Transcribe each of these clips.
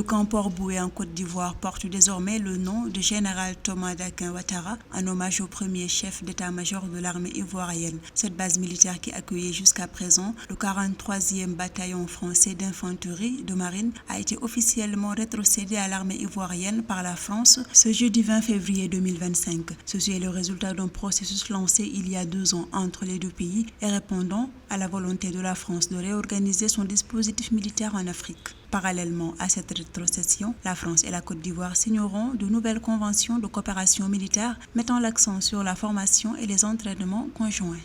camp Port-Bouët en Côte d'Ivoire porte désormais le nom de général Thomas Dakin Ouattara, en hommage au premier chef d'état-major de l'armée ivoirienne. Cette base militaire qui accueillait jusqu'à présent le 43e bataillon français d'infanterie de marine a été officiellement rétrocédée à l'armée ivoirienne par la France ce jeudi 20 février 2025. Ceci est le résultat d'un processus lancé il y a 2 ans entre les deux pays et répondant à la volonté de la France de réorganiser son dispositif militaire en Afrique. Parallèlement à cette rétrocession, la France et la Côte d'Ivoire signeront de nouvelles conventions de coopération militaire mettant l'accent sur la formation et les entraînements conjoints.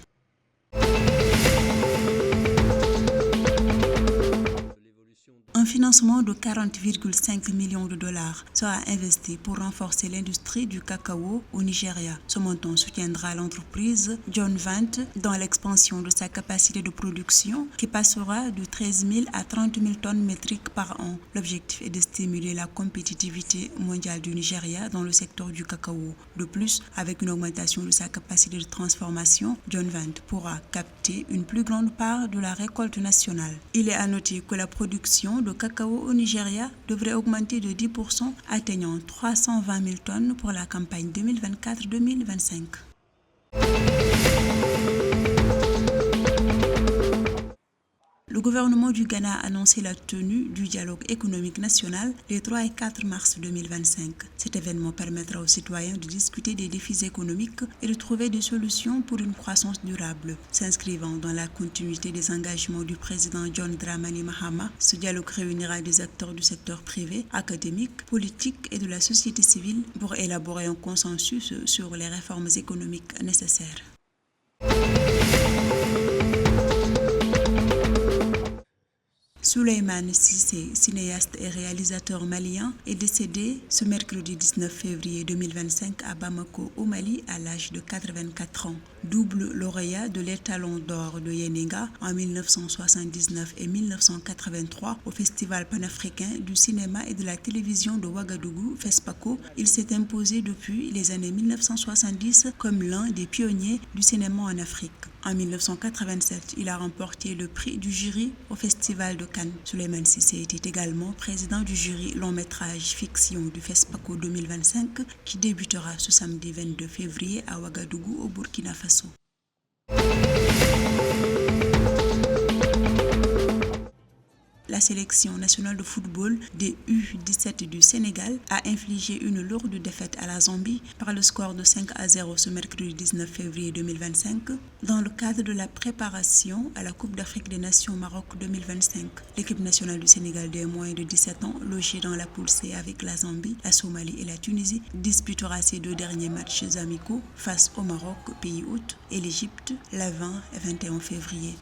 Un financement de 40,5 millions de dollars sera investi pour renforcer l'industrie du cacao au Nigeria. Ce montant soutiendra l'entreprise John Vance dans l'expansion de sa capacité de production qui passera de 13 000 à 30 000 tonnes métriques par an. L'objectif est de stimuler la compétitivité mondiale du Nigeria dans le secteur du cacao. De plus, avec une augmentation de sa capacité de transformation, John Vance pourra capter une plus grande part de la récolte nationale. Il est à noter que la production de cacao au Nigeria devrait augmenter de 10%, atteignant 320 000 tonnes pour la campagne 2024-2025. Le gouvernement du Ghana a annoncé la tenue du dialogue économique national les 3 et 4 mars 2025. Cet événement permettra aux citoyens de discuter des défis économiques et de trouver des solutions pour une croissance durable. S'inscrivant dans la continuité des engagements du président John Dramani Mahama, ce dialogue réunira des acteurs du secteur privé, académique, politique et de la société civile pour élaborer un consensus sur les réformes économiques nécessaires. Souleymane Cissé, cinéaste et réalisateur malien, est décédé ce mercredi 19 février 2025 à Bamako, au Mali, à l'âge de 84 ans. Double lauréat de l'étalon d'or de Yenenga en 1979 et 1983 au Festival panafricain du cinéma et de la télévision de Ouagadougou, FESPACO, il s'est imposé depuis les années 1970 comme l'un des pionniers du cinéma en Afrique. En 1987, il a remporté le prix du jury au Festival de Cannes. Souleymane Cissé était également président du jury long-métrage fiction du FESPACO 2025 qui débutera ce samedi 22 février à Ouagadougou au Burkina Faso. La sélection nationale de football des U17 du Sénégal a infligé une lourde défaite à la Zambie par le score de 5-0 ce mercredi 19 février 2025 dans le cadre de la préparation à la Coupe d'Afrique des Nations Maroc 2025. L'équipe nationale du Sénégal des moins de 17 ans, logée dans la poule C avec la Zambie, la Somalie et la Tunisie, disputera ses 2 derniers matchs amicaux face au Maroc, pays hôte, et l'Égypte, le 20 et 21 février.